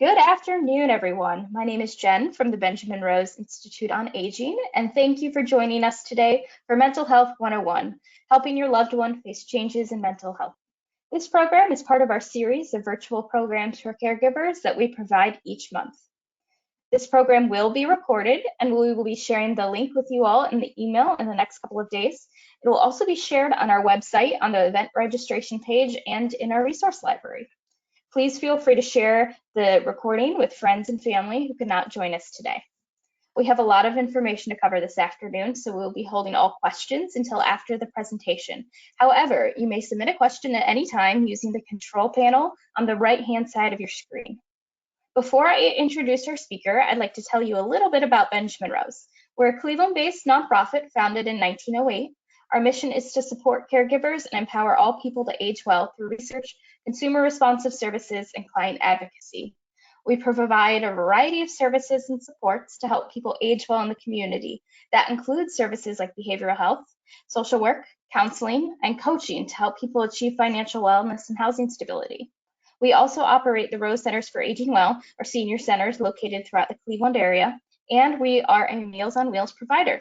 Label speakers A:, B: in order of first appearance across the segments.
A: Good afternoon, everyone. My name is Jen from the Benjamin Rose Institute on Aging, and thank you for joining us today for Mental Health 101, helping your loved one face changes in mental health. This program is part of our series of virtual programs for caregivers that we provide each month. This program will be recorded, and we will be sharing the link with you all in the email in the next couple of days. It will also be shared on our website on the event registration page and in our resource library. Please feel free to share the recording with friends and family who could not join us today. We have a lot of information to cover this afternoon, so we'll be holding all questions until after the presentation. However, you may submit a question at any time using the control panel on the right-hand side of your screen. Before I introduce our speaker, I'd like to tell you a little bit about Benjamin Rose. We're a Cleveland-based nonprofit founded in 1908. Our mission is to support caregivers and empower all people to age well through research, consumer responsive services, and client advocacy. We provide a variety of services and supports to help people age well in the community. That includes services like behavioral health, social work, counseling, and coaching to help people achieve financial wellness and housing stability. We also operate the Rose Centers for Aging Well, our senior centers located throughout the Cleveland area, and we are a Meals on Wheels provider.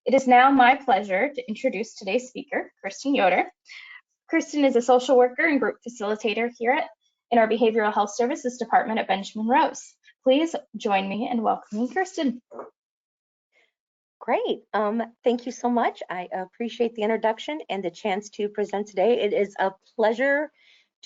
A: It is now my pleasure to introduce today's speaker, Kristen Yoder. Kristen is a social worker and group facilitator here in our Behavioral Health Services Department at Benjamin Rose. Please join me in welcoming Kristen.
B: Great. Thank you so much. I appreciate the introduction and the chance to present today. It is a pleasure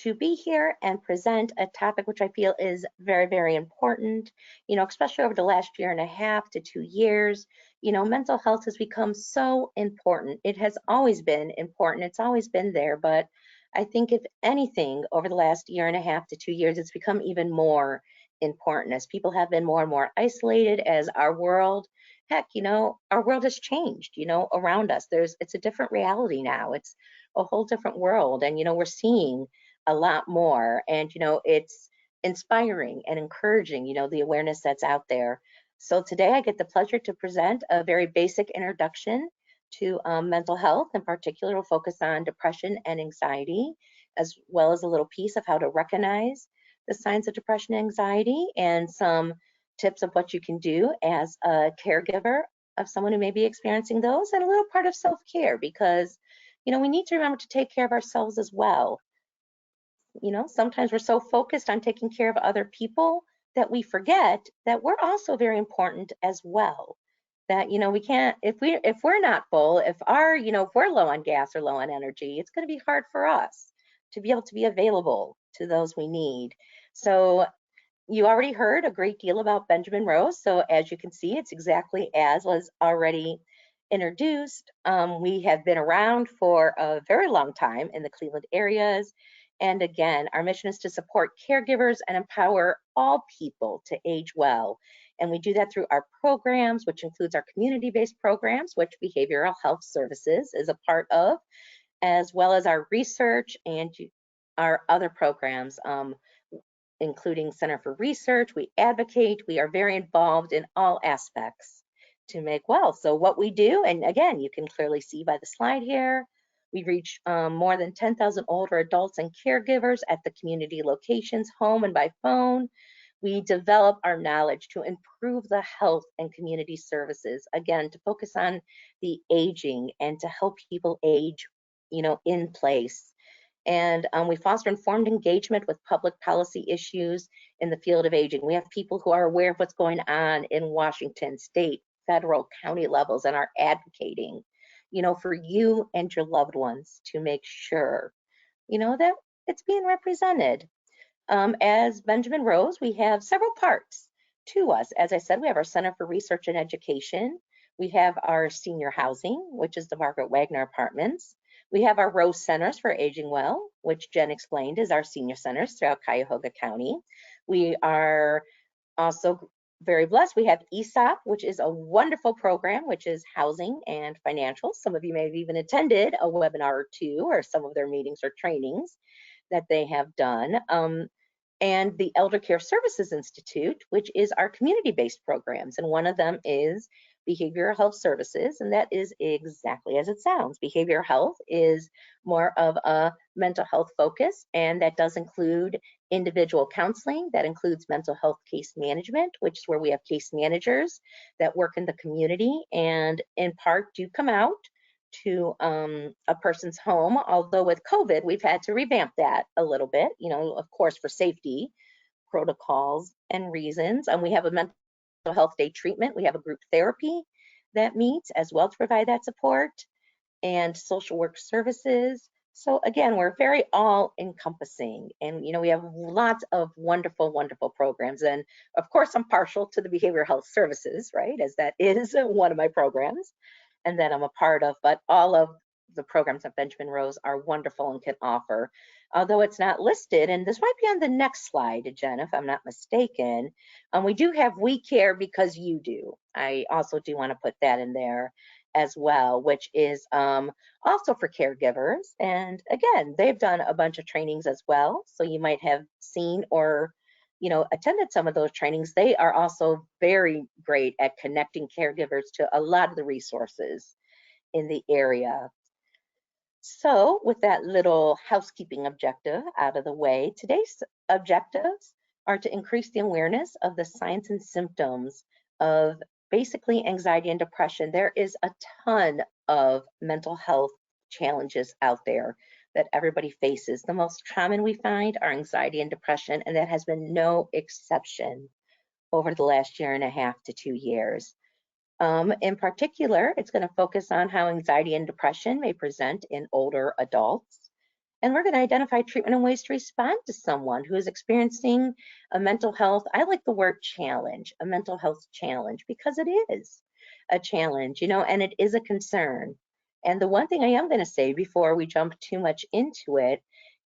B: to be here and present a topic which I feel is very, very important, especially over the last year and a half to 2 years. Mental health has become so important. It has always been important. It's always been there, but I think if anything, over the last year and a half to 2 years, it's become even more important as people have been more and more isolated, as our world, our world has changed, around us. It's a different reality now. It's a whole different world. And, we're seeing a lot more, and it's inspiring and encouraging, the awareness that's out there. So today I get the pleasure to present a very basic introduction to mental health. In particular, we'll focus on depression and anxiety, as well as a little piece of how to recognize the signs of depression and anxiety, and some tips of what you can do as a caregiver of someone who may be experiencing those, and a little part of self-care, because we need to remember to take care of ourselves as well. Sometimes we're so focused on taking care of other people that we forget that we're also very important as well. That we can't, if we're not full, if we're low on gas or low on energy, it's going to be hard for us to be able to be available to those we need. So you already heard a great deal about Benjamin Rose. So as you can see, it's exactly as was already introduced. We have been around for a very long time in the Cleveland areas. And again, our mission is to support caregivers and empower all people to age well. And we do that through our programs, which includes our community-based programs, which Behavioral Health Services is a part of, as well as our research and our other programs, including Center for Research. We advocate, we are very involved in all aspects to make well. So what we do, and again, you can clearly see by the slide here, we reach more than 10,000 older adults and caregivers at the community locations, home and by phone. We develop our knowledge to improve the health and community services, again, to focus on the aging and to help people age, in place. And we foster informed engagement with public policy issues in the field of aging. We have people who are aware of what's going on in Washington, state, federal, county levels, and are advocating for you and your loved ones to make sure, that it's being represented. As Benjamin Rose, we have several parts to us. As I said, we have our Center for Research and Education. We have our senior housing, which is the Margaret Wagner Apartments. We have our Rose Centers for Aging Well, which Jen explained is our senior centers throughout Cuyahoga County. We are also very blessed. We have ESOP, which is a wonderful program, which is housing and financial. Some of you may have even attended a webinar or two, or some of their meetings or trainings that they have done. And the Elder Care Services Institute, which is our community-based programs. And one of them is Behavioral Health Services, and that is exactly as it sounds. Behavioral health is more of a mental health focus, and that does include individual counseling. That includes mental health case management, which is where we have case managers that work in the community and in part do come out to a person's home. Although with COVID, we've had to revamp that a little bit, of course, for safety protocols and reasons. And we have a mental health day treatment. We have a group therapy that meets as well to provide that support, and social work services. So again, we're very all encompassing, and we have lots of wonderful, wonderful programs. And of course, I'm partial to the behavioral health services, right, as that is one of my programs and that I'm a part of, but all of the programs at Benjamin Rose are wonderful and can offer. Although it's not listed, and this might be on the next slide, Jen, if I'm not mistaken, we do have We Care Because You Do. I also do want to put that in there as well, which is also for caregivers. And again, they've done a bunch of trainings as well. So you might have seen or attended some of those trainings. They are also very great at connecting caregivers to a lot of the resources in the area. So with that little housekeeping objective out of the way, today's objectives are to increase the awareness of the signs and symptoms of basically anxiety and depression. There is a ton of mental health challenges out there that everybody faces. The most common we find are anxiety and depression, and that has been no exception over the last 1.5 to 2 years. In particular, it's going to focus on how anxiety and depression may present in older adults. And we're going to identify treatment and ways to respond to someone who is experiencing a mental health, I like the word challenge, a mental health challenge, because it is a challenge, and it is a concern. And the one thing I am going to say before we jump too much into it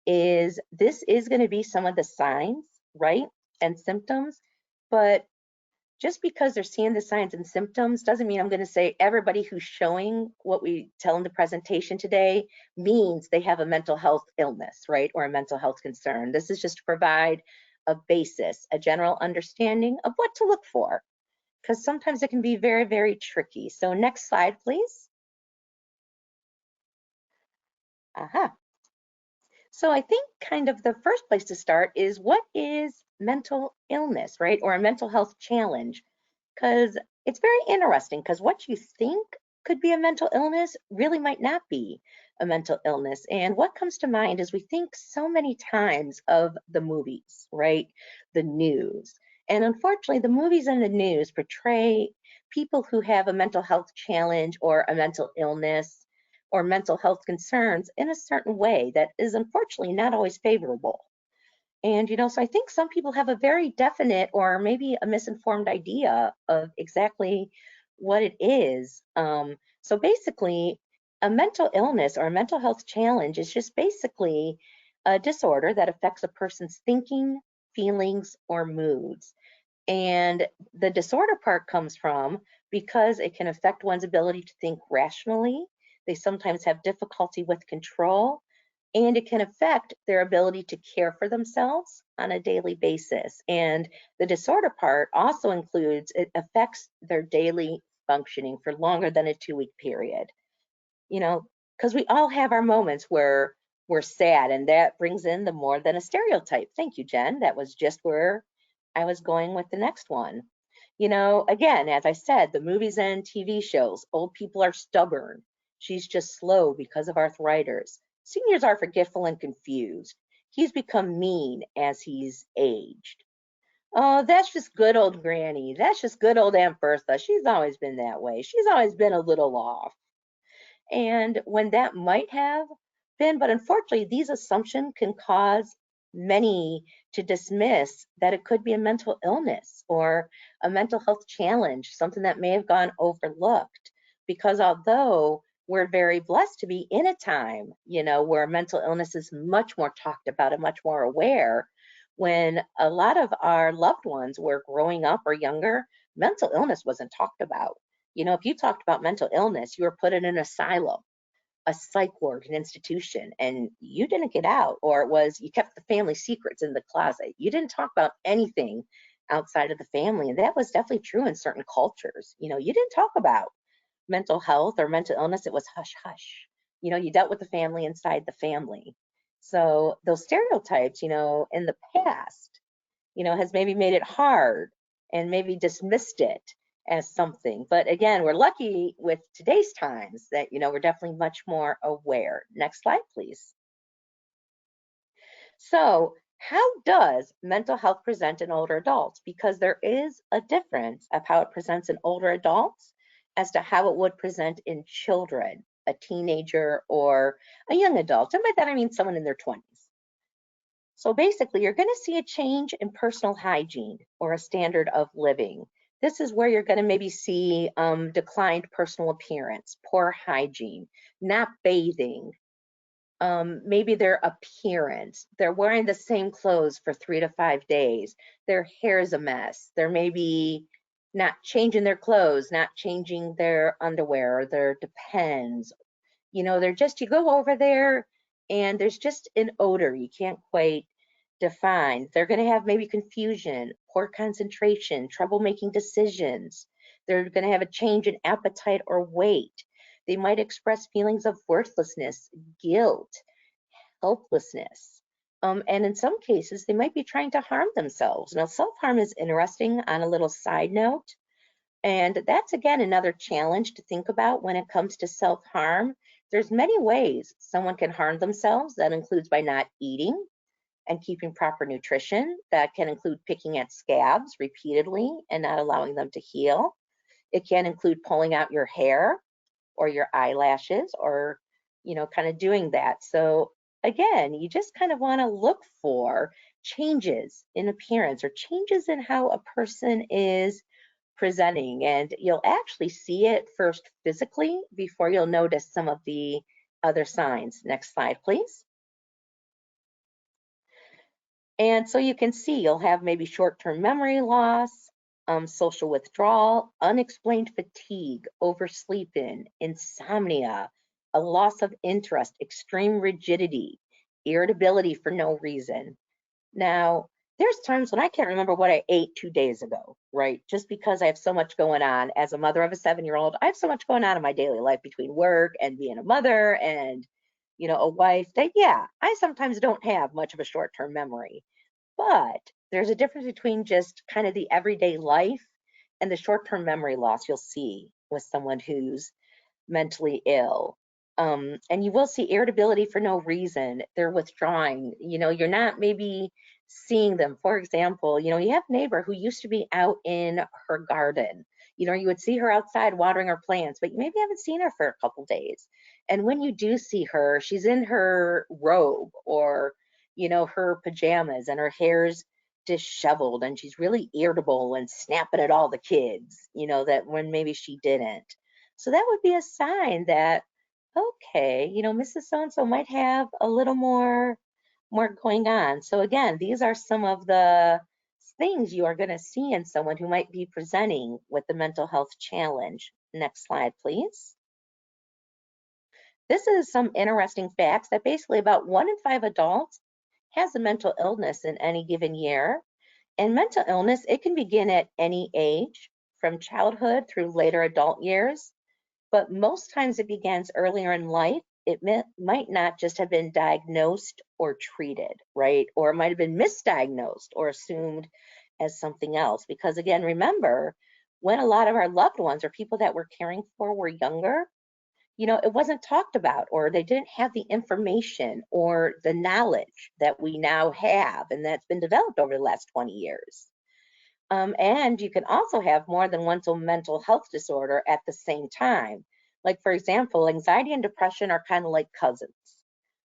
B: is this is going to be some of the signs, right, and symptoms, but just because they're seeing the signs and symptoms doesn't mean I'm going to say everybody who's showing what we tell in the presentation today means they have a mental health illness, right, or a mental health concern. This is just to provide a basis, a general understanding of what to look for, because sometimes it can be very, very tricky. So next slide, please. So I think kind of the first place to start is, what is mental illness, right, or a mental health challenge? Because it's very interesting, because what you think could be a mental illness really might not be a mental illness. And what comes to mind is we think so many times of the movies, right, the news. And unfortunately, the movies and the news portray people who have a mental health challenge or a mental illness or mental health concerns in a certain way that is unfortunately not always favorable. And, so I think some people have a very definite or maybe a misinformed idea of exactly what it is. So basically, a mental illness or a mental health challenge is just basically a disorder that affects a person's thinking, feelings, or moods. And the disorder part comes from because it can affect one's ability to think rationally. They sometimes have difficulty with control, and it can affect their ability to care for themselves on a daily basis. And the disorder part also includes, it affects their daily functioning for longer than a 2-week period. Because we all have our moments where we're sad, and that brings in the more than a stereotype. Thank you, Jen. That was just where I was going with the next one. Again, as I said, the movies and TV shows, old people are stubborn. She's just slow because of arthritis. Seniors are forgetful and confused. He's become mean as he's aged. Oh, that's just good old Granny. That's just good old Aunt Bertha. She's always been that way. She's always been a little off. And when that might have been, but unfortunately, these assumptions can cause many to dismiss that it could be a mental illness or a mental health challenge, something that may have gone overlooked. Because although we're very blessed to be in a time, where mental illness is much more talked about and much more aware, when a lot of our loved ones were growing up or younger, mental illness wasn't talked about. If you talked about mental illness, you were put in an asylum, a psych ward, an institution, and you didn't get out, or it was you kept the family secrets in the closet. You didn't talk about anything outside of the family, and that was definitely true in certain cultures. You didn't talk about mental health or mental illness. It was hush hush. You dealt with the family inside the family. So those stereotypes, in the past, has maybe made it hard and maybe dismissed it as something. But again, we're lucky with today's times that, we're definitely much more aware. Next slide, please. So how does mental health present in older adults? Because there is a difference of how it presents in older adults as to how it would present in children, a teenager or a young adult. And by that I mean someone in their 20s. So basically, you're going to see a change in personal hygiene or a standard of living. This is where you're going to maybe see declined personal appearance, poor hygiene, not bathing, maybe their appearance. They're wearing the same clothes for 3 to 5 days. Their hair's a mess. They're maybe not changing their clothes, not changing their underwear or their Depends. They're just, you go over there and there's just an odor you can't quite define. They're going to have maybe confusion, poor concentration, trouble making decisions. They're going to have a change in appetite or weight. They might express feelings of worthlessness, guilt, helplessness. And in some cases, they might be trying to harm themselves. Now, self-harm is interesting on a little side note. And that's, again, another challenge to think about when it comes to self-harm. There's many ways someone can harm themselves. That includes by not eating and keeping proper nutrition. That can include picking at scabs repeatedly and not allowing them to heal. It can include pulling out your hair or your eyelashes or, kind of doing that. So again, you just kind of want to look for changes in appearance or changes in how a person is presenting, and you'll actually see it first physically before you'll notice some of the other signs. Next slide, please. And so you can see you'll have maybe short-term memory loss, social withdrawal, unexplained fatigue, oversleeping, insomnia, a loss of interest, extreme rigidity, irritability for no reason. Now, there's times when I can't remember what I ate 2 days ago, right? Just because I have so much going on. As a mother of a 7-year-old, I have so much going on in my daily life between work and being a mother and, a wife that, yeah, I sometimes don't have much of a short-term memory. But there's a difference between just kind of the everyday life and the short-term memory loss you'll see with someone who's mentally ill. And you will see irritability for no reason. They're withdrawing. You're not maybe seeing them. For example, you have a neighbor who used to be out in her garden. You would see her outside watering her plants, but you maybe haven't seen her for a couple days. And when you do see her, she's in her robe or, her pajamas, and her hair's disheveled and she's really irritable and snapping at all the kids, that when maybe she didn't. So that would be a sign that, okay, Mrs. So-and-so might have a little more going on. So again, these are some of the things you are going to see in someone who might be presenting with the mental health challenge. Next slide, please. This is some interesting facts that basically about 1 in 5 adults has a mental illness in any given year. And mental illness, it can begin at any age, from childhood through later adult years. But most times it begins earlier in life. It might not just have been diagnosed or treated, right? Or it might have been misdiagnosed or assumed as something else. Because again, remember, when a lot of our loved ones or people that we're caring for were younger, it wasn't talked about, or they didn't have the information or the knowledge that we now have and that's been developed over the last 20 years. And you can also have more than one mental health disorder at the same time. Like, for example, anxiety and depression are kind of like cousins,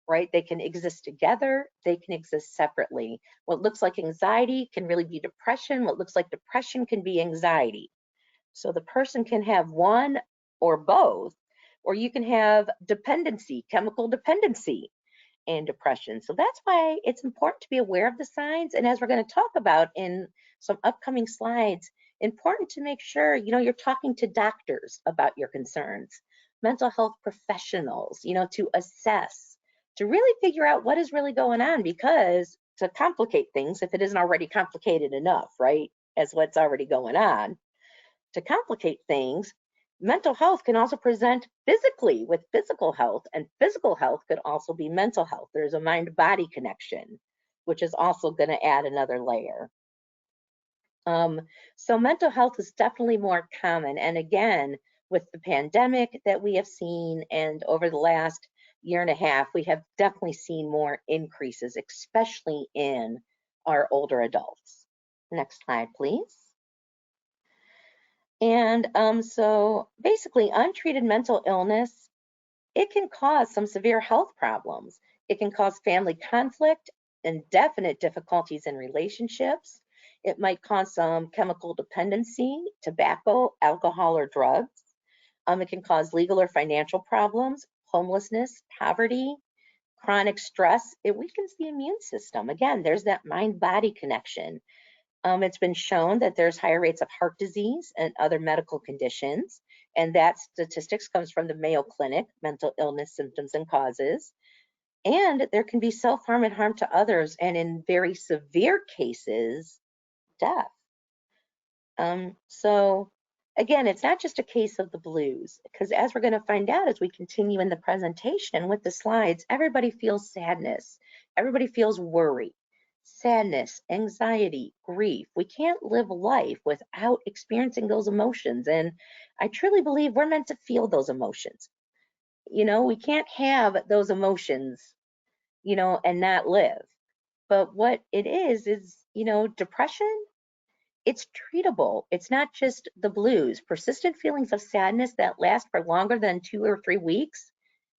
B: right? They can exist together, they can exist separately. What looks like anxiety can really be depression. What looks like depression can be anxiety. So the person can have one or both, or you can have dependency, chemical dependency, and depression. So that's why it's important to be aware of the signs. And as we're going to talk about in some upcoming slides, important to make sure, you're talking to doctors about your concerns, mental health professionals, to assess, to really figure out what is really going on, because to complicate things, if it isn't already complicated enough, right, as what's already going on, to complicate things, mental health can also present physically with physical health, and physical health could also be mental health. There's a mind-body connection, which is also going to add another layer. So mental health is definitely more common. And again, with the pandemic that we have seen, and over the last year and a half, we have definitely seen more increases, especially in our older adults. Next slide, please. And so basically, untreated mental illness, it can cause some severe health problems. It can cause family conflict and definite difficulties in relationships. It might cause some chemical dependency, tobacco, alcohol, or drugs. It can cause legal or financial problems, homelessness, poverty, chronic stress. It weakens the immune system. Again, there's that mind-body connection. It's been shown that there's higher rates of heart disease and other medical conditions, and that statistics comes from the Mayo Clinic, Mental Illness Symptoms and Causes. And there can be self-harm and harm to others, and in very severe cases, death. So again, it's not just a case of the blues, because as we're going to find out as we continue in the presentation with the slides, everybody feels sadness, everybody feels worry, sadness, anxiety, grief. We can't live life without experiencing those emotions, and I truly believe we're meant to feel those emotions. We can't have those emotions, and not live. But what it is, depression, it's treatable. It's not just the blues. Persistent feelings of sadness that last for longer than 2 or 3 weeks,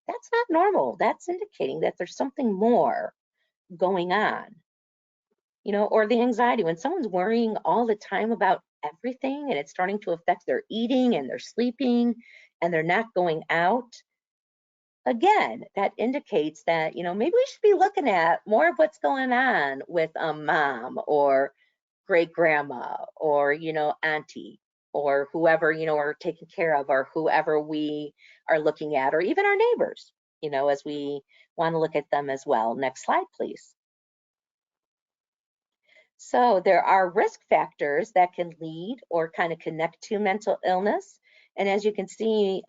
B: that's not normal. That's indicating that there's something more going on. Or the anxiety, when someone's worrying all the time about everything and it's starting to affect their eating and their sleeping and they're not going out. Again, that indicates that, maybe we should be looking at more of what's going on with mom or great grandma or auntie or whoever are taken care of, or whoever we are looking at, or even our neighbors, as we want to look at them as well. Next slide, please. So there are risk factors that can lead or kind of connect to mental illness, and as you can see,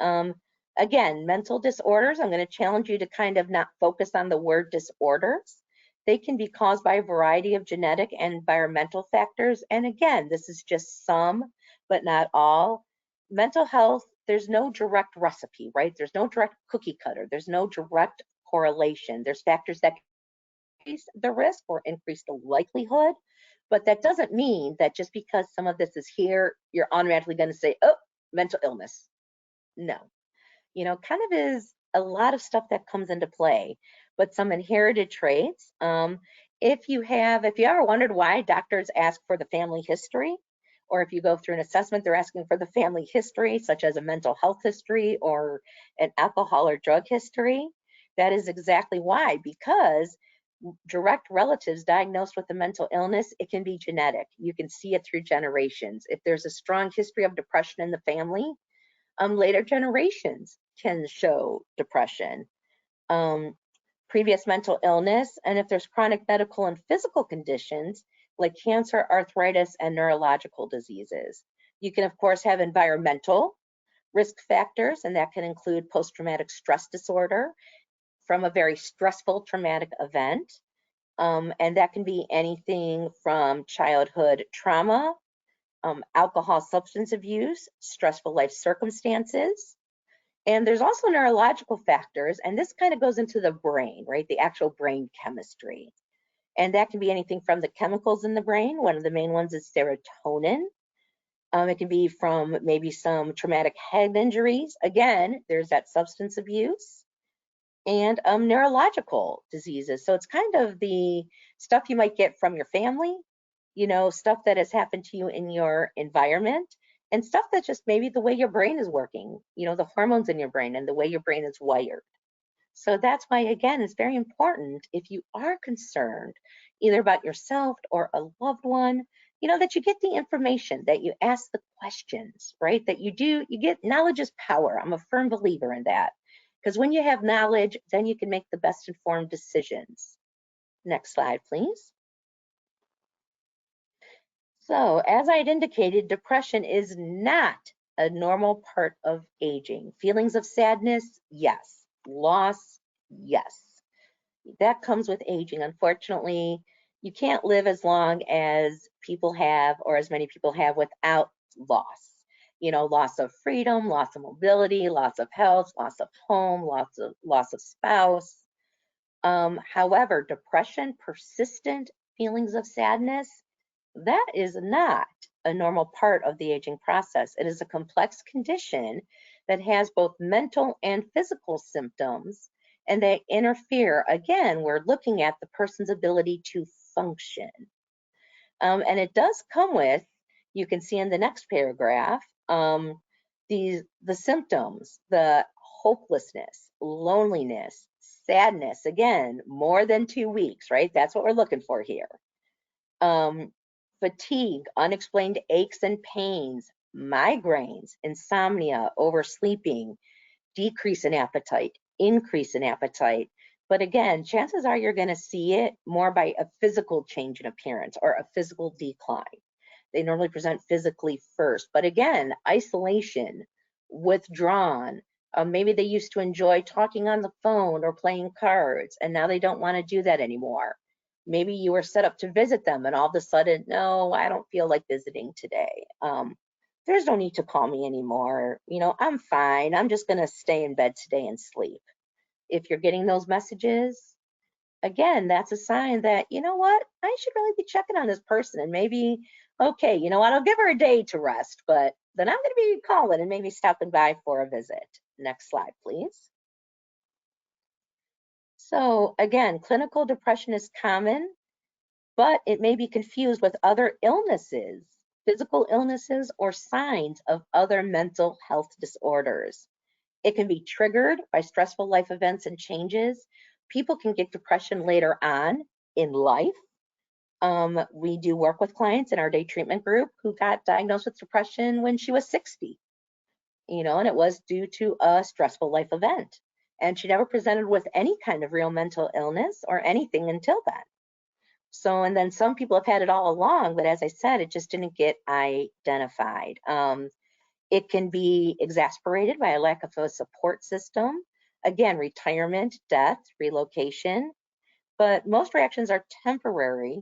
B: again, mental disorders, I'm going to challenge you to kind of not focus on the word disorders. They can be caused by a variety of genetic and environmental factors. And again, this is just some, but not all. Mental health, there's no direct recipe, right? There's no direct cookie cutter. There's no direct correlation. There's factors that increase the risk or increase the likelihood, but that doesn't mean that just because some of this is here, you're automatically going to say, oh, mental illness. No. Kind of is a lot of stuff that comes into play, but some inherited traits. If you ever wondered why doctors ask for the family history, or if you go through an assessment, they're asking for the family history, such as a mental health history or an alcohol or drug history, that is exactly why, because direct relatives diagnosed with a mental illness, it can be genetic. You can see it through generations. If there's a strong history of depression in the family, later generations can show depression, previous mental illness, and if there's chronic medical and physical conditions like cancer, arthritis, and neurological diseases. You can, of course, have environmental risk factors, and that can include post-traumatic stress disorder from a very stressful traumatic event. And that can be anything from childhood trauma, alcohol, substance abuse, stressful life circumstances. And there's also neurological factors, and this kind of goes into the brain, right? The actual brain chemistry. And that can be anything from the chemicals in the brain. One of the main ones is serotonin. It can be from maybe some traumatic head injuries. Again, there's that substance abuse and neurological diseases. So it's kind of the stuff you might get from your family, stuff that has happened to you in your environment, and stuff that's just maybe the way your brain is working, the hormones in your brain and the way your brain is wired. So that's why, again, it's very important if you are concerned either about yourself or a loved one, that you get the information, that you ask the questions, right? That you get knowledge is power. I'm a firm believer in that. Because when you have knowledge, then you can make the best informed decisions. Next slide, please. So as I had indicated, depression is not a normal part of aging. Feelings of sadness, yes. Loss, yes. That comes with aging. Unfortunately, you can't live as long as people have, or as many people have, without loss. You know, loss of freedom, loss of mobility, loss of health, loss of home, loss of spouse. However, depression, persistent feelings of sadness, that is not a normal part of the aging process. It is a complex condition that has both mental and physical symptoms, and they interfere. Again, we're looking at the person's ability to function. And it does come with, you can see in the next paragraph, the symptoms, the hopelessness, loneliness, sadness, again, more than 2 weeks, right? That's what we're looking for here. Fatigue, unexplained aches and pains, migraines, insomnia, oversleeping, decrease in appetite, increase in appetite. But again, chances are you're going to see it more by a physical change in appearance or a physical decline. They normally present physically first. But again, isolation, withdrawn. Maybe they used to enjoy talking on the phone or playing cards, and now they don't want to do that anymore. Maybe you were set up to visit them, and all of a sudden, no, I don't feel like visiting today. There's no need to call me anymore. You know, I'm fine. I'm just going to stay in bed today and sleep. If you're getting those messages, again, that's a sign that, you know what, I should really be checking on this person and maybe, okay, you know what, I'll give her a day to rest, but then I'm going to be calling and maybe stopping by for a visit. Next slide, please. So again, clinical depression is common, but it may be confused with other illnesses, physical illnesses, or signs of other mental health disorders. It can be triggered by stressful life events and changes. People can get depression later on in life. We do work with clients in our day treatment group who got diagnosed with depression when she was 60, you know, and it was due to a stressful life event. And she never presented with any kind of real mental illness or anything until then. So, and then some people have had it all along, but as I said, it just didn't get identified. It can be exacerbated by a lack of a support system. Again, retirement, death, relocation. But most reactions are temporary,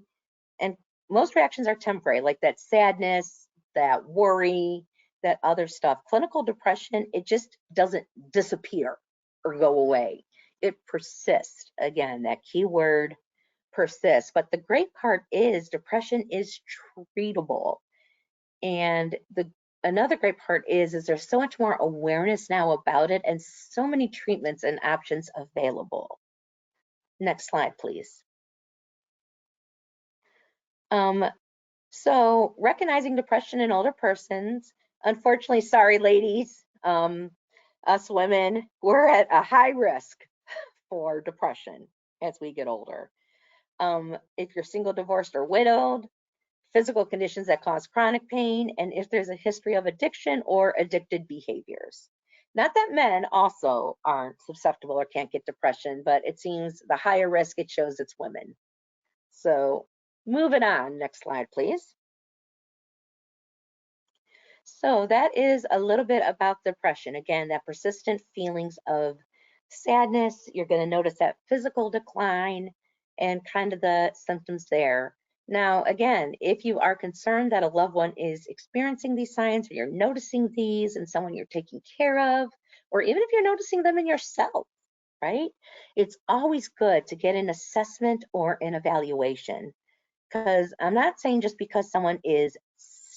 B: and most reactions are temporary, like that sadness, that worry, that other stuff. Clinical depression, it just doesn't disappear or go away. It persists. Again, that key word, persists. But the great part is depression is treatable. And another great part is there's so much more awareness now about it and so many treatments and options available. Next slide, please. So recognizing depression in older persons, unfortunately, sorry ladies, us women, we're at a high risk for depression as we get older. If you're single, divorced, or widowed, physical conditions that cause chronic pain, and if there's a history of addiction or addicted behaviors. Not that men also aren't susceptible or can't get depression, but it seems the higher risk, it shows it's women. So moving on, next slide, please. So that is a little bit about depression. Again, that persistent feelings of sadness. You're going to notice that physical decline and kind of the symptoms there. Now, again, if you are concerned that a loved one is experiencing these signs, or you're noticing these in someone you're taking care of, or even if you're noticing them in yourself, right? It's always good to get an assessment or an evaluation, because I'm not saying just because someone is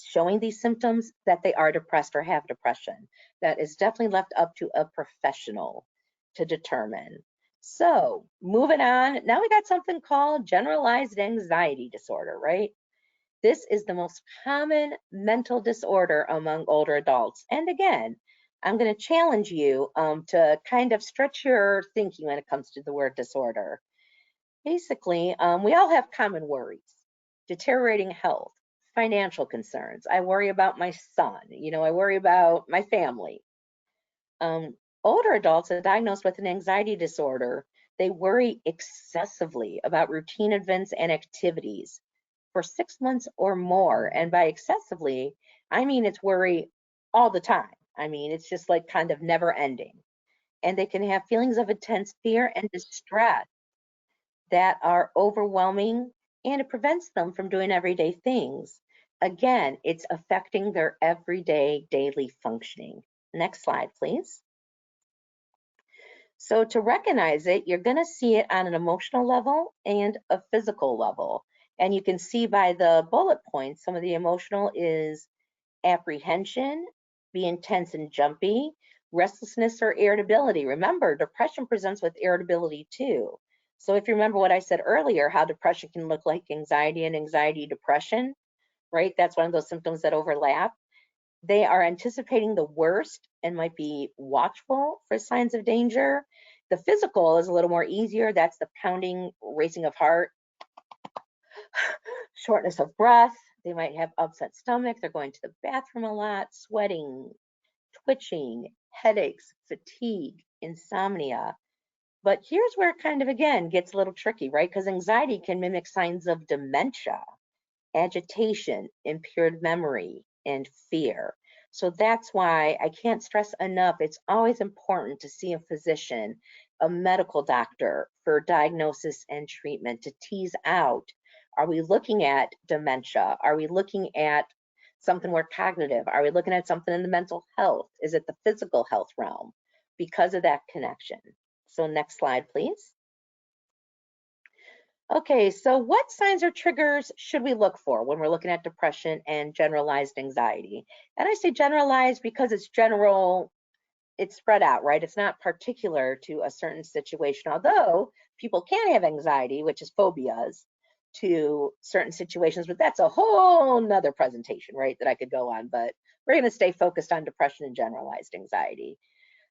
B: showing these symptoms that they are depressed or have depression. That is definitely left up to a professional to determine. So moving on, now we got something called generalized anxiety disorder, right? This is the most common mental disorder among older adults. And again, I'm going to challenge you to kind of stretch your thinking when it comes to the word disorder. Basically, we all have common worries: deteriorating health, financial concerns. I worry about my son, you know, I worry about my family. Older adults are diagnosed with an anxiety disorder. They worry excessively about routine events and activities for 6 months or more. And by excessively, I mean it's worry all the time. I mean, it's just like kind of never ending. And they can have feelings of intense fear and distress that are overwhelming, and it prevents them from doing everyday things. Again, it's affecting their everyday daily functioning. Next slide, please. So to recognize it, you're going to see it on an emotional level and a physical level. And you can see by the bullet points, some of the emotional is apprehension, being tense and jumpy, restlessness or irritability. Remember, depression presents with irritability too. So if you remember what I said earlier, how depression can look like anxiety and anxiety depression, right? That's one of those symptoms that overlap. They are anticipating the worst and might be watchful for signs of danger. The physical is a little more easier. That's the pounding, racing of heart, shortness of breath. They might have upset stomach. They're going to the bathroom a lot, sweating, twitching, headaches, fatigue, insomnia. But here's where it kind of, again, gets a little tricky, right? Because anxiety can mimic signs of dementia, agitation, impaired memory, and fear. So that's why I can't stress enough, it's always important to see a physician, a medical doctor for diagnosis and treatment to tease out, are we looking at dementia? Are we looking at something more cognitive? Are we looking at something in the mental health? Is it the physical health realm? Because of that connection. So next slide, please. Okay, so what signs or triggers should we look for when we're looking at depression and generalized anxiety? And I say generalized because it's general, it's spread out, right? It's not particular to a certain situation, although people can have anxiety, which is phobias, to certain situations, but that's a whole nother presentation, right, that I could go on, but we're gonna stay focused on depression and generalized anxiety.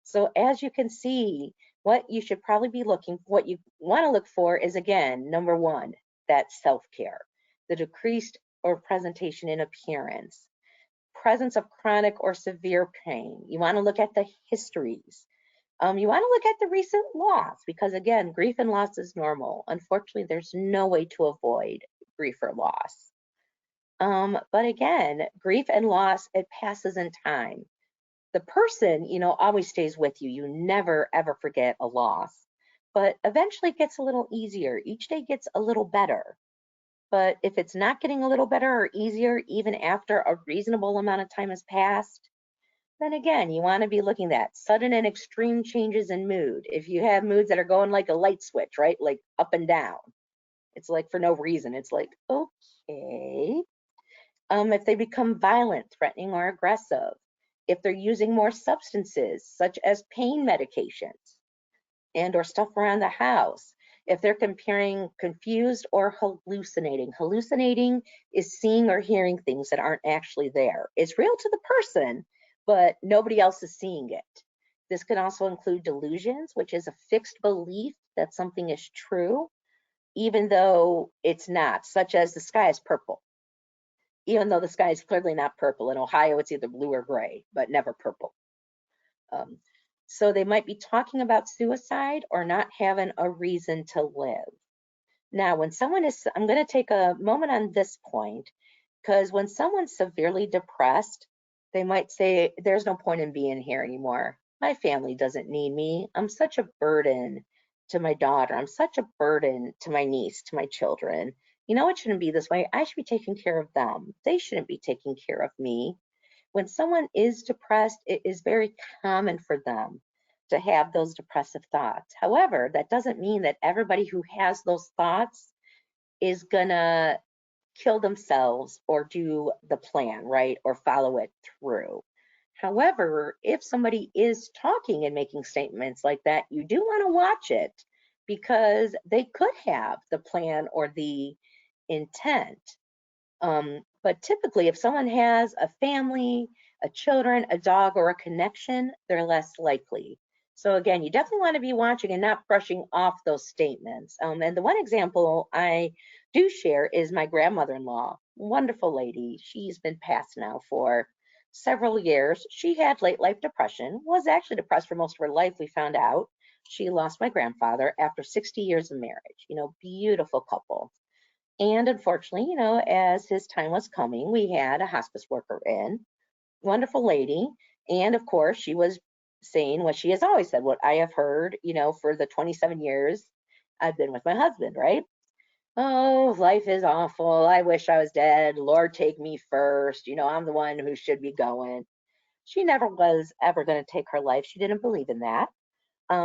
B: So as you can see, what you should probably be looking for, what you want to look for is, again, number one, that self-care, the decreased or presentation in appearance, presence of chronic or severe pain. You want to look at the histories. You want to look at the recent loss because, again, grief and loss is normal. Unfortunately, there's no way to avoid grief or loss. But again, grief and loss, it passes in time. The person, always stays with you. You never, ever forget a loss. But eventually it gets a little easier. Each day gets a little better. But if it's not getting a little better or easier, even after a reasonable amount of time has passed, then again, you want to be looking at sudden and extreme changes in mood. If you have moods that are going like a light switch, right? Like up and down. It's like for no reason. It's like, okay. If they become violent, threatening, or aggressive, if they're using more substances, such as pain medications and or stuff around the house, if they're comparing confused or hallucinating. Hallucinating is seeing or hearing things that aren't actually there. It's real to the person, but nobody else is seeing it. This can also include delusions, which is a fixed belief that something is true, even though it's not, such as the sky is purple. Even though the sky is clearly not purple. In Ohio, it's either blue or gray, but never purple. So they might be talking about suicide or not having a reason to live. Now, when someone is, I'm going to take a moment on this point, because when someone's severely depressed, they might say, there's no point in being here anymore. My family doesn't need me. I'm such a burden to my daughter. I'm such a burden to my niece, to my children. It shouldn't be this way. I should be taking care of them. They shouldn't be taking care of me. When someone is depressed, it is very common for them to have those depressive thoughts. However, that doesn't mean that everybody who has those thoughts is gonna kill themselves or do the plan, right? Or follow it through. However, if somebody is talking and making statements like that, you do want to watch it because they could have the plan or the intent. But typically, if someone has a family, a children, a dog, or a connection, they're less likely. So again, you definitely want to be watching and not brushing off those statements. And the one example I do share is my grandmother-in-law, wonderful lady. She's been passed now for several years. She had late life depression, was actually depressed for most of her life, we found out. She lost my grandfather after 60 years of marriage, beautiful couple. And unfortunately, as his time was coming, we had a hospice worker in. wonderful lady. And of course, she was saying what she has always said, what I have heard, for the 27 years I've been with my husband, right? Oh, life is awful. I wish I was dead. Lord, take me first. I'm the one who should be going. She never was ever going to take her life. She didn't believe in that.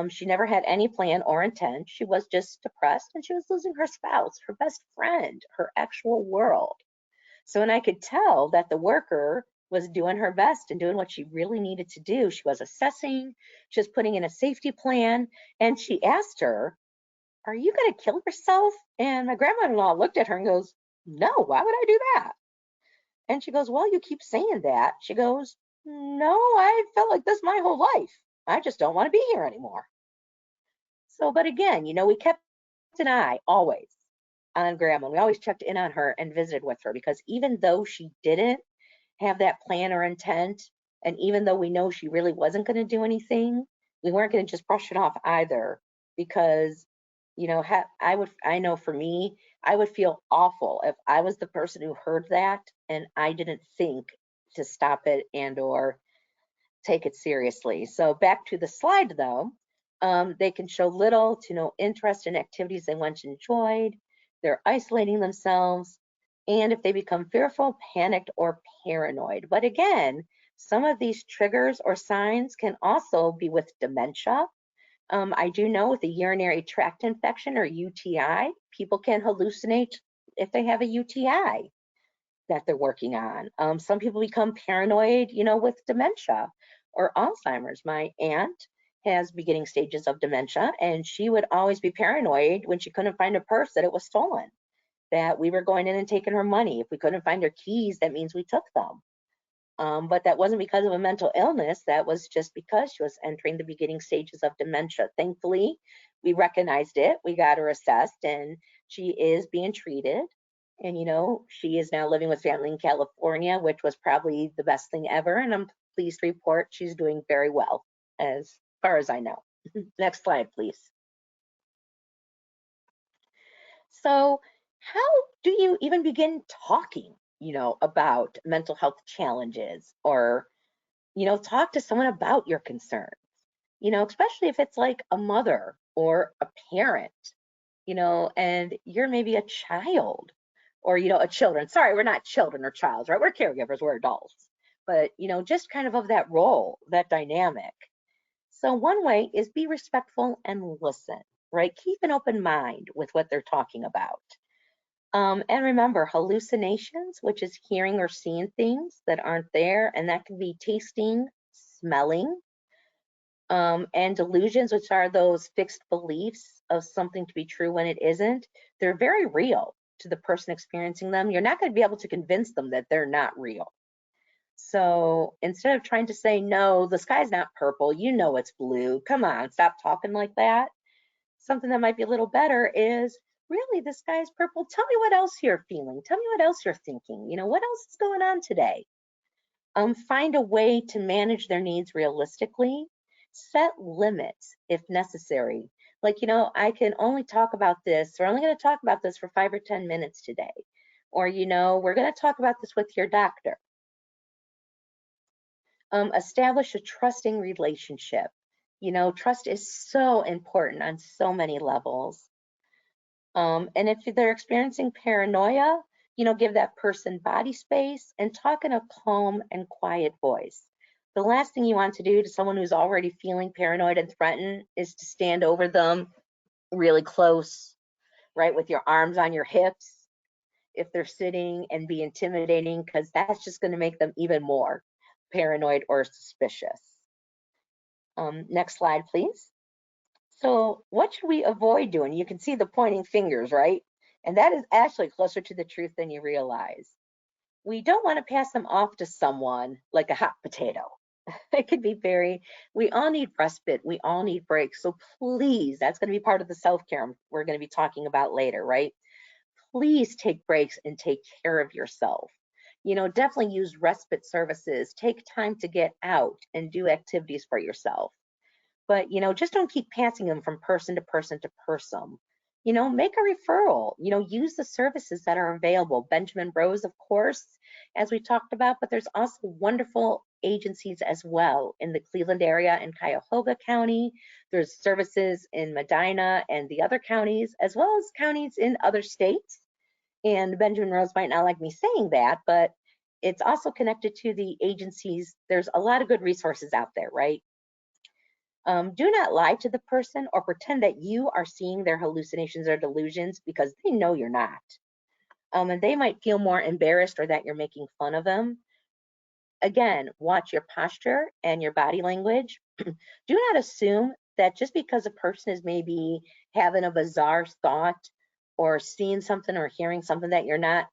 B: She never had any plan or intent. She was just depressed and she was losing her spouse, her best friend, her actual world. So when I could tell that the worker was doing her best and doing what she really needed to do, she was assessing, she was putting in a safety plan, and she asked her, "Are you going to kill yourself?" And my grandmother-in-law looked at her and goes, "No, why would I do that?" And she goes, "Well, you keep saying that." She goes, "No, I felt like this my whole life. I just don't want to be here anymore." So, but again, we kept an eye always on grandma. We always checked in on her and visited with her because even though she didn't have that plan or intent, and even though we know she really wasn't going to do anything, we weren't going to just brush it off either because, I know for me, I would feel awful if I was the person who heard that and I didn't think to stop it and or take it seriously. So back to the slide though, they can show little to no interest in activities they once enjoyed. They're isolating themselves. And if they become fearful, panicked, or paranoid. But again, some of these triggers or signs can also be with dementia. I do know with a urinary tract infection or UTI, people can hallucinate if they have a UTI that they're working on. Some people become paranoid, with dementia or Alzheimer's. My aunt has beginning stages of dementia, and she would always be paranoid when she couldn't find a purse that it was stolen, that we were going in and taking her money. If we couldn't find her keys, that means we took them. But that wasn't because of a mental illness. That was just because she was entering the beginning stages of dementia. Thankfully, we recognized it. We got her assessed, and she is being treated. And, she is now living with family in California, which was probably the best thing ever. And I'm pleased to report she's doing very well, as far as I know. Next slide, please. So, how do you even begin talking, about mental health challenges or talk to someone about your concerns, especially if it's like a mother or a parent, and you're maybe a child or, a children. Sorry, we're not children or childs, right? We're caregivers, we're adults. But, just kind of that role, that dynamic. So one way is be respectful and listen, right? Keep an open mind with what they're talking about. And remember, hallucinations, which is hearing or seeing things that aren't there, and that can be tasting, smelling, and delusions, which are those fixed beliefs of something to be true when it isn't. They're very real to the person experiencing them. You're not going to be able to convince them that they're not real. So instead of trying to say, "No, the sky's not purple, it's blue. Come on, stop talking like that." Something that might be a little better is, "Really, the sky is purple. Tell me what else you're feeling. Tell me what else you're thinking. What else is going on today?" Find a way to manage their needs realistically. Set limits if necessary. Like, I can only talk about this. We're only going to talk about this for 5 or 10 minutes today. Or, we're going to talk about this with your doctor. Establish a trusting relationship. Trust is so important on so many levels. And if they're experiencing paranoia, give that person body space and talk in a calm and quiet voice. The last thing you want to do to someone who's already feeling paranoid and threatened is to stand over them really close, right, with your arms on your hips if they're sitting, and be intimidating, because that's just going to make them even more paranoid or suspicious. Next slide, please. So what should we avoid doing? You can see the pointing fingers, right? And that is actually closer to the truth than you realize. We don't want to pass them off to someone like a hot potato. It could be we all need respite. We all need breaks. So please, that's going to be part of the self-care we're going to be talking about later, right? Please take breaks and take care of yourself. Definitely use respite services. Take time to get out and do activities for yourself. But, just don't keep passing them from person to person to person. make a referral, use the services that are available. Benjamin Rose, of course, as we talked about, but there's also wonderful agencies as well in the Cleveland area and Cuyahoga County. There's services in Medina and the other counties, as well as counties in other states. And Benjamin Rose might not like me saying that, but it's also connected to the agencies. There's a lot of good resources out there, right? Do not lie to the person or pretend that you are seeing their hallucinations or delusions, because they know you're not. And they might feel more embarrassed or that you're making fun of them. Again, watch your posture and your body language. Do not assume that just because a person is maybe having a bizarre thought or seeing something or hearing something that you're not,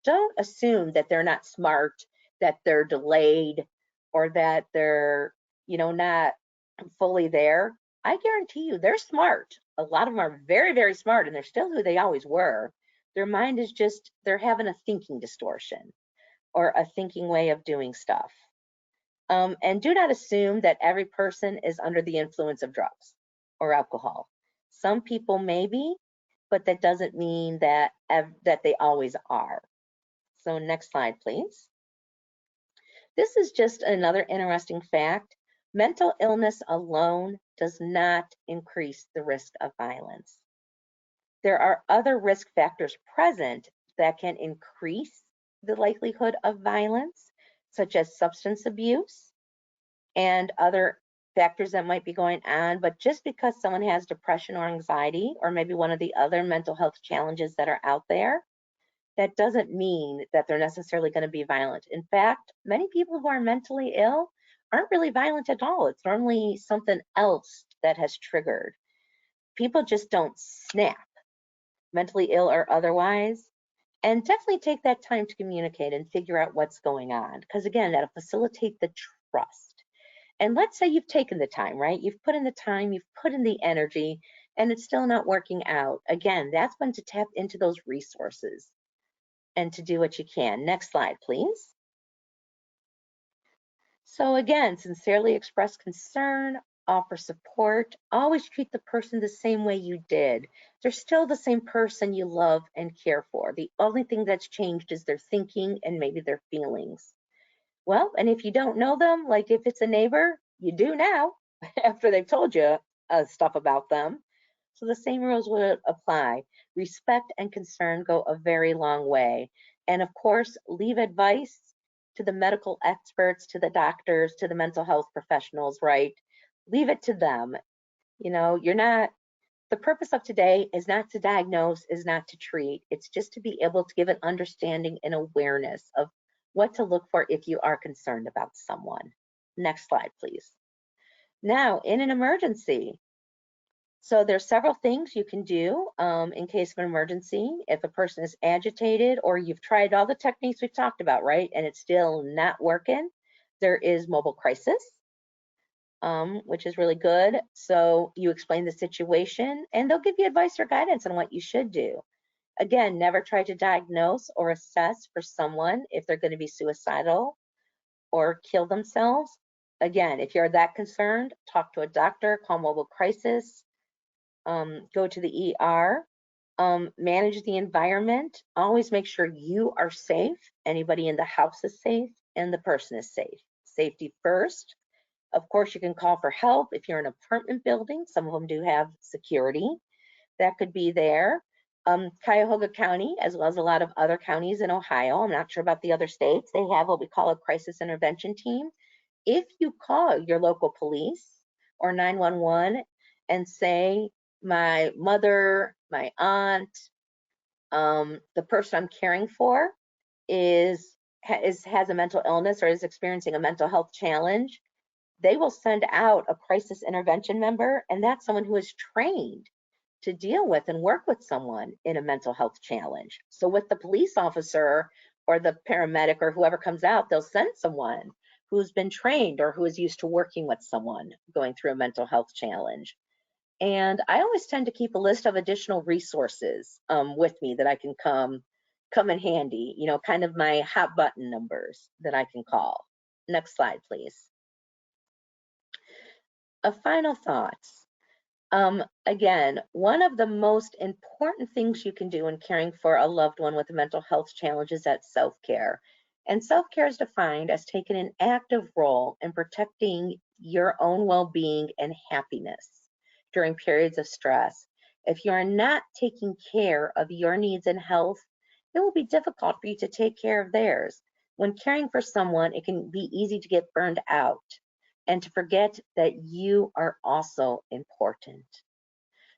B: don't assume that they're not smart, that they're delayed, or that they're, not fully there. I guarantee you they're smart. A lot of them are very, very smart, and they're still who they always were. Their mind is just, they're having a thinking distortion or a thinking way of doing stuff. And do not assume that every person is under the influence of drugs or alcohol. Some people may be, but that doesn't mean that they always are. So next slide, please. This is just another interesting fact. Mental illness alone does not increase the risk of violence. There are other risk factors present that can increase the likelihood of violence, such as substance abuse and other factors that might be going on. But just because someone has depression or anxiety, or maybe one of the other mental health challenges that are out there, that doesn't mean that they're necessarily going to be violent. In fact, many people who are mentally ill aren't really violent at all. It's normally something else that has triggered. People just don't snap, mentally ill or otherwise. And definitely take that time to communicate and figure out what's going on. Because again, that'll facilitate the trust. And let's say you've taken the time, right? You've put in the time, you've put in the energy, and it's still not working out. Again, that's when to tap into those resources and to do what you can. Next slide, please. So again, sincerely express concern, offer support, always treat the person the same way you did. They're still the same person you love and care for. The only thing that's changed is their thinking and maybe their feelings. Well, and if you don't know them, like if it's a neighbor, you do now after they've told you stuff about them. So the same rules would apply. Respect and concern go a very long way. And of course, leave advice to the medical experts, to the doctors, to the mental health professionals, right? Leave it to them. The purpose of today is not to diagnose, is not to treat. It's just to be able to give an understanding and awareness of what to look for if you are concerned about someone. Next slide, please. Now, in an emergency, so there's several things you can do in case of an emergency. If a person is agitated or you've tried all the techniques we've talked about, right, and it's still not working, there is mobile crisis, which is really good. So you explain the situation and they'll give you advice or guidance on what you should do. Again, never try to diagnose or assess for someone if they're going to be suicidal or kill themselves. Again, if you're that concerned, talk to a doctor, call mobile crisis, go to the ER, manage the environment. Always make sure you are safe, anybody in the house is safe, and the person is safe. Safety first. Of course, you can call for help if you're in an apartment building. Some of them do have security. That could be there. Cuyahoga County, as well as a lot of other counties in Ohio, I'm not sure about the other states, they have what we call a crisis intervention team. If you call your local police or 911 and say, my mother, my aunt, the person I'm caring for has a mental illness or is experiencing a mental health challenge, they will send out a crisis intervention member, and that's someone who is trained to deal with and work with someone in a mental health challenge. So with the police officer or the paramedic or whoever comes out, they'll send someone who's been trained or who is used to working with someone going through a mental health challenge. And I always tend to keep a list of additional resources with me that I can come in handy, kind of my hot button numbers that I can call. Next slide, please. A final thought. Again, one of the most important things you can do in caring for a loved one with a mental health challenge is that self-care. And self-care is defined as taking an active role in protecting your own well-being and happiness during periods of stress. If you are not taking care of your needs and health, it will be difficult for you to take care of theirs. When caring for someone, it can be easy to get burned out and to forget that you are also important.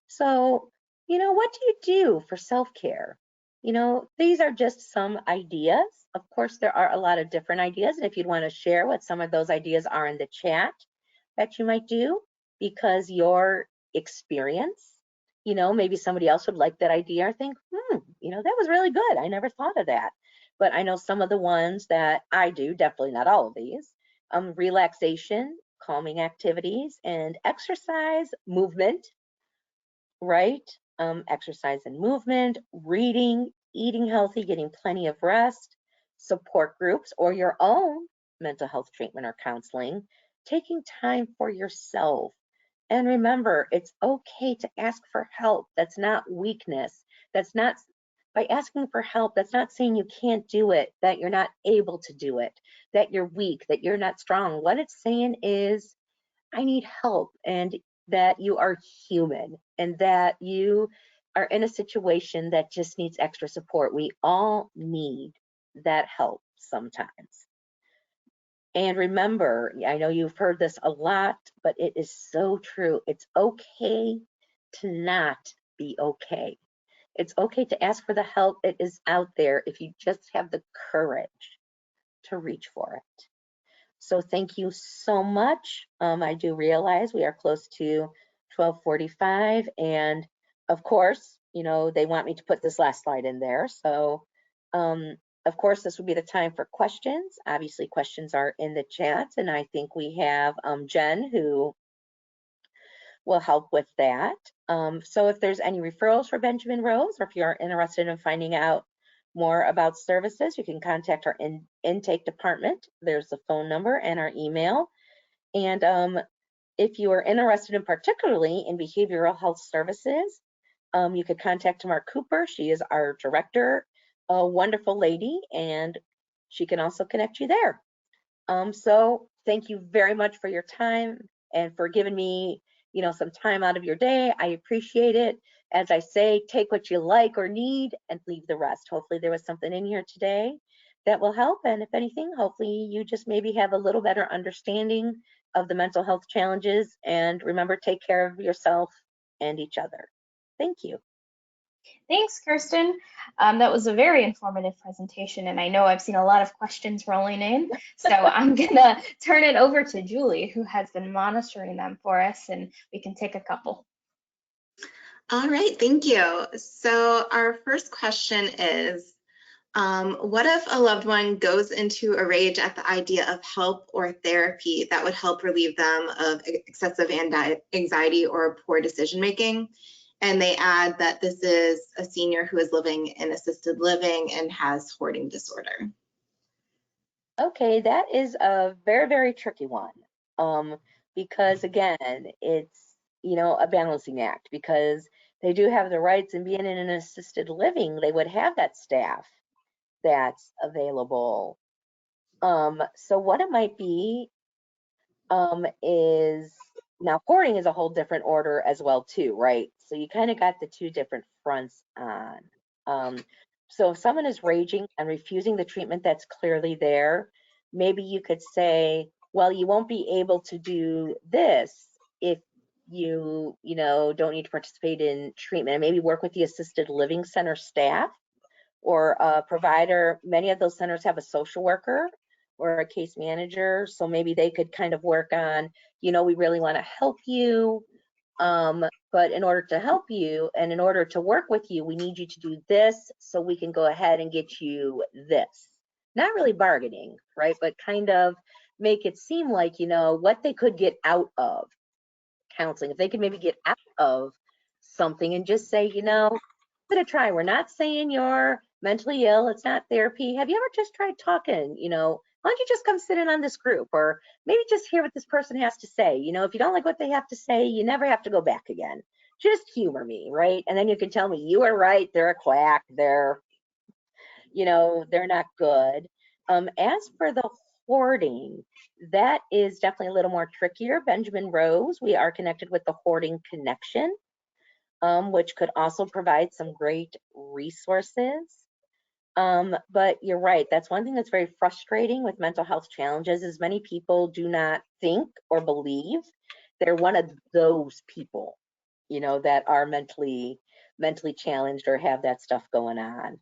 B: So, what do you do for self-care? These are just some ideas. Of course, there are a lot of different ideas. And if you'd want to share what some of those ideas are in the chat that you might do, because your experience, maybe somebody else would like that idea or think, that was really good. I never thought of that. But I know some of the ones that I do, definitely not all of these, relaxation, calming activities, and exercise, movement, right? Exercise and movement, reading, eating healthy, getting plenty of rest, support groups, or your own mental health treatment or counseling, taking time for yourself. And remember, it's okay to ask for help. That's not weakness. That's not, by asking for help, that's not saying you can't do it, that you're not able to do it, that you're weak, that you're not strong. What it's saying is, I need help, and that you are human and that you are in a situation that just needs extra support. We all need that help sometimes. And remember, I know you've heard this a lot, but it is so true. It's okay to not be okay. It's okay to ask for the help. It is out there if you just have the courage to reach for it. So thank you so much. I do realize we are close to 12:45, and of course, they want me to put this last slide in there. So, of course, this would be the time for questions. Obviously, questions are in the chat, and I think we have Jen who will help with that. So if there's any referrals for Benjamin Rose, or if you're interested in finding out more about services, you can contact our intake department. There's the phone number and our email. And if you are interested in particularly in behavioral health services, you could contact Tamar Cooper. She is our director, a wonderful lady, and she can also connect you there. So thank you very much for your time and for giving me, some time out of your day. I appreciate it. As I say, take what you like or need and leave the rest. Hopefully there was something in here today that will help. And if anything, hopefully you just maybe have a little better understanding of the mental health challenges. And remember, take care of yourself and each other. Thank you.
A: Thanks, Kirsten. That was a very informative presentation, and I know I've seen a lot of questions rolling in. So I'm gonna turn it over to Julie, who has been monitoring them for us, and we can take a couple.
C: All right, thank you. So our first question is, what if a loved one goes into a rage at the idea of help or therapy that would help relieve them of excessive anxiety or poor decision making? And they add that this is a senior who is living in assisted living and has hoarding disorder.
B: Okay, that is a very, very tricky one. Because again, it's, a balancing act, because they do have the rights, and being in an assisted living, they would have that staff that's available. So what it might be is, now hoarding is a whole different order as well too, right? So you kind of got the two different fronts on. So if someone is raging and refusing the treatment that's clearly there, maybe you could say, well, you won't be able to do this if you don't need to participate in treatment, and maybe work with the assisted living center staff or a provider. Many of those centers have a social worker or a case manager, so maybe they could kind of work on, we really want to help you, but in order to help you and in order to work with you, we need you to do this so we can go ahead and get you this. Not really bargaining, right? But kind of make it seem like, what they could get out of counseling. If they could maybe get out of something and just say, give it a try. We're not saying you're mentally ill. It's not therapy. Have you ever just tried talking, why don't you just come sit in on this group, or maybe just hear what this person has to say. You know, if you don't like what they have to say, you never have to go back again. Just humor me, right? And then you can tell me you are right, they're a quack, they're, you know, they're not good. As for the hoarding, that is definitely a little more trickier. Benjamin Rose, we are connected with the Hoarding Connection, which could also provide some great resources. But you're right, that's one thing that's very frustrating with mental health challenges is many people do not think or believe they're one of those people, you know, that are mentally challenged or have that stuff going on.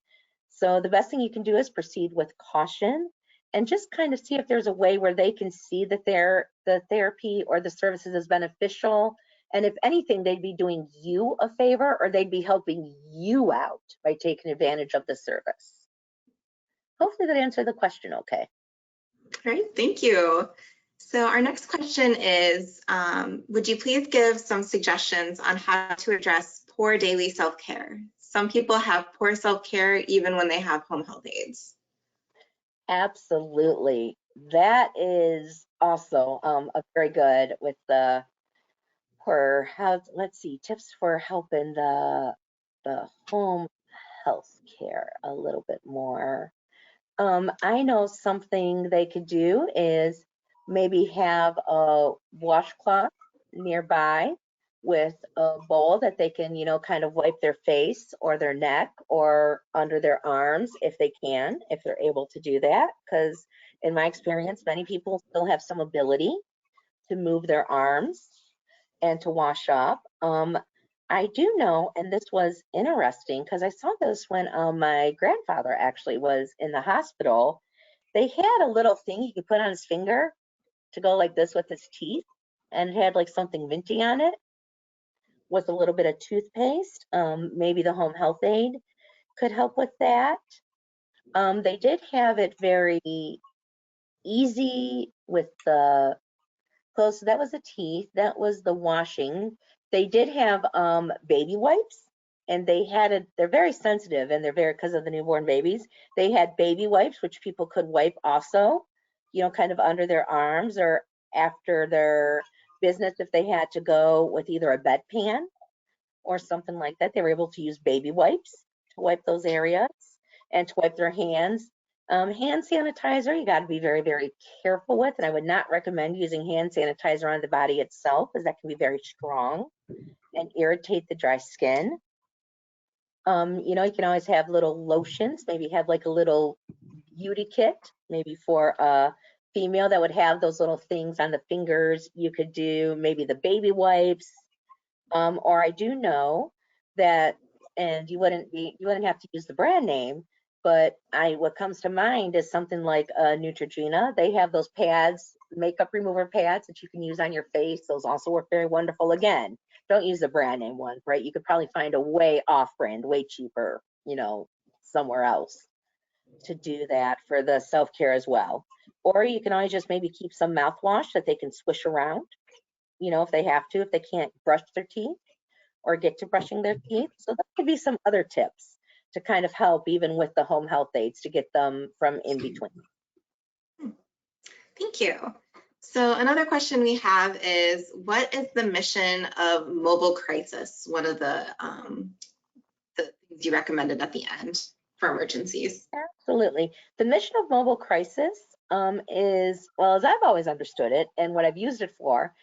B: So the best thing you can do is proceed with caution and just kind of see if there's a way where they can see that the therapy or the services is beneficial. And if anything, they'd be doing you a favor or they'd be helping you out by taking advantage of the service. Hopefully that answered the question okay.
C: All right, thank you. So our next question is, would you please give some suggestions on how to address poor daily self-care? Some people have poor self-care even when they have home health aides.
B: Absolutely. That is also a very good with the let's see, tips for helping the home health care a little bit more. I know something they could do is maybe have a washcloth nearby with a bowl that they can, you know, kind of wipe their face or their neck or under their arms if they can, if they're able to do that. Because in my experience, many people still have some ability to move their arms and to wash up. I do know, and this was interesting because I saw this when my grandfather actually was in the hospital. They had a little thing you could put on his finger to go like this with his teeth, and it had like something minty on it with a little bit of toothpaste. Maybe the home health aide could help with that. They did have it very easy with the clothes. So that was the teeth. That was the washing. They did have baby wipes, and they had it. They're very sensitive, and they're very because of the newborn babies. They had baby wipes, which people could wipe also, you know, kind of under their arms or after their business if they had to go with either a bedpan or something like that. They were able to use baby wipes to wipe those areas and to wipe their hands. Hand sanitizer, you got to be very, very careful with, and I would not recommend using hand sanitizer on the body itself, as that can be very strong and irritate the dry skin. You know, you can always have little lotions, maybe have like a little beauty kit, maybe for a female that would have those little things on the fingers. You could do maybe the baby wipes, or I do know that, and you wouldn't have to use the brand name, but what comes to mind is something like Neutrogena. They have those pads, makeup remover pads that you can use on your face. Those also work very wonderful. Again, don't use the brand name ones, right? You could probably find a way off brand, way cheaper, you know, somewhere else to do that for the self-care as well. Or you can always just maybe keep some mouthwash that they can swish around, you know, if they have to, if they can't brush their teeth or get to brushing their teeth. So that could be some other tips to kind of help even with the home health aides to get them from in between.
C: Thank you. So another question we have is, what is the mission of Mobile Crisis? One of the things you recommended at the end for emergencies.
B: Absolutely. The mission of Mobile Crisis is, well, as I've always understood it and what I've used it for,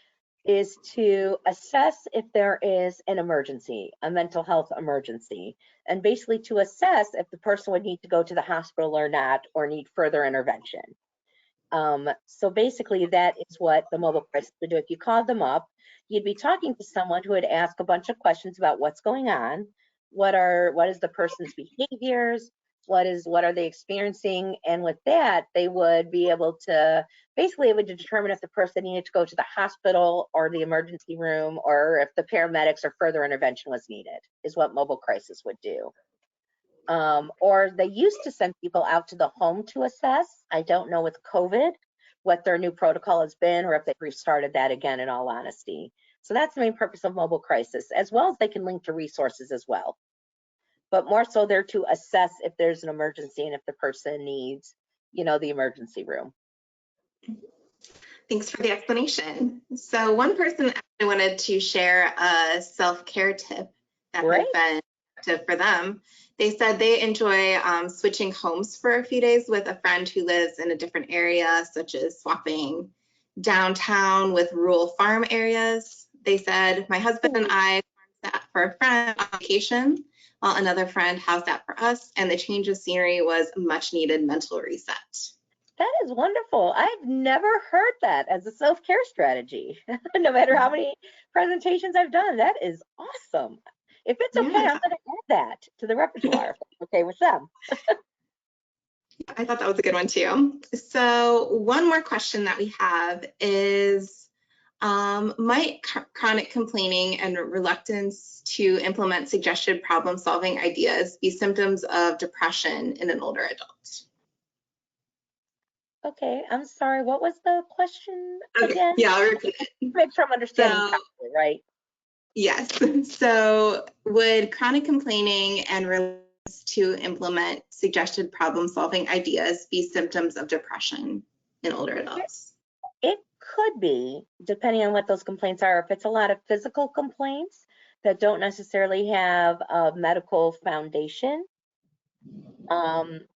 B: is to assess if there is an emergency, a mental health emergency, and basically to assess if the person would need to go to the hospital or not, or need further intervention. So basically that is what the mobile crisis would do. If you called them up, you'd be talking to someone who would ask a bunch of questions about what's going on, what is the person's behaviors, what are they experiencing, and with that they would be able to, basically it would determine if the person needed to go to the hospital or the emergency room, or if the paramedics or further intervention was needed, is what mobile crisis would do. Or they used to send people out to the home to assess. I don't know with COVID what their new protocol has been, or if they've restarted that again, in all honesty. So that's the main purpose of mobile crisis, as well as they can link to resources as well. But more so they're to assess if there's an emergency and if the person needs, you know, the emergency room.
C: Thanks for the explanation. So one person actually wanted to share a self-care tip that
B: Great.
C: has been effective for them. They said they enjoy switching homes for a few days with a friend who lives in a different area, such as swapping downtown with rural farm areas. They said, my husband and I farmed that for a friend on vacation, while another friend housed that for us, and the change of scenery was a much needed mental reset.
B: That is wonderful. I've never heard that as a self-care strategy. No matter how many presentations I've done, that is awesome. If it's okay,
C: Yeah.
B: I'm going to add that to the repertoire. If it's okay with them.
C: I thought that was a good one too. So one more question that we have is, might chronic complaining and reluctance to implement suggested problem-solving ideas be symptoms of depression in an older adult?
B: Okay, I'm sorry. What was the question
C: Okay.
B: again?
C: Yeah, I'll repeat it.
B: Make sure I'm understanding
C: So,
B: properly, right?
C: yes. So would chronic complaining and reluctance to implement suggested problem-solving ideas be symptoms of depression in older adults?
B: It could be, depending on what those complaints are. If it's a lot of physical complaints that don't necessarily have a medical foundation,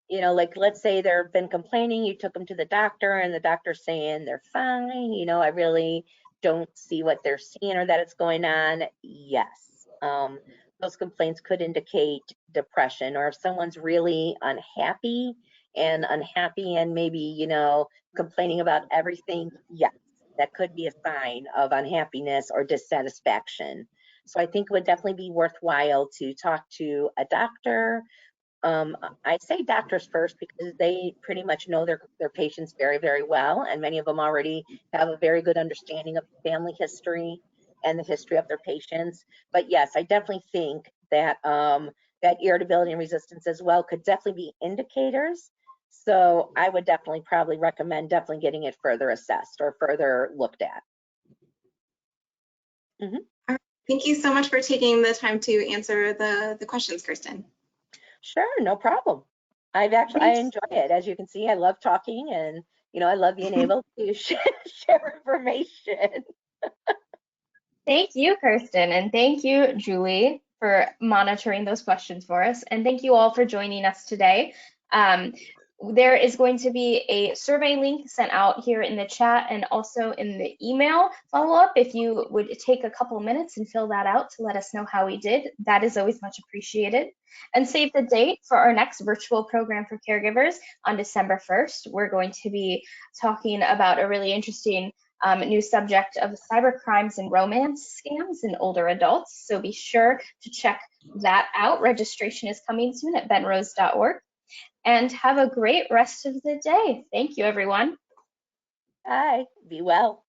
B: you know, like let's say they've been complaining, you took them to the doctor and the doctor's saying they're fine, you know, I really don't see what they're seeing or that it's going on. Yes, those complaints could indicate depression, or if someone's really unhappy and maybe, you know, complaining about everything, yes, that could be a sign of unhappiness or dissatisfaction. So I think it would definitely be worthwhile to talk to a doctor. I say doctors first because they pretty much know their patients very, very well, and many of them already have a very good understanding of the family history and the history of their patients. But yes, I definitely think that that irritability and resistance as well could definitely be indicators. So I would definitely probably recommend definitely getting it further assessed or further looked at.
C: All right. Thank you so much for taking the time to answer the questions, Kirsten.
B: Sure, no problem. I enjoy it. As you can see, I love talking, and you know, I love being able to share information.
A: Thank you, Kirsten, and thank you, Julie, for monitoring those questions for us. And thank you all for joining us today. There is going to be a survey link sent out here in the chat and also in the email follow-up. If you would take a couple minutes and fill that out to let us know how we did, that is always much appreciated. And save the date for our next virtual program for caregivers on December 1st. We're going to be talking about a really interesting new subject of cyber crimes and romance scams in older adults. So be sure to check that out. Registration is coming soon at benrose.org. And have a great rest of the day. Thank you, everyone.
B: Bye. Be well.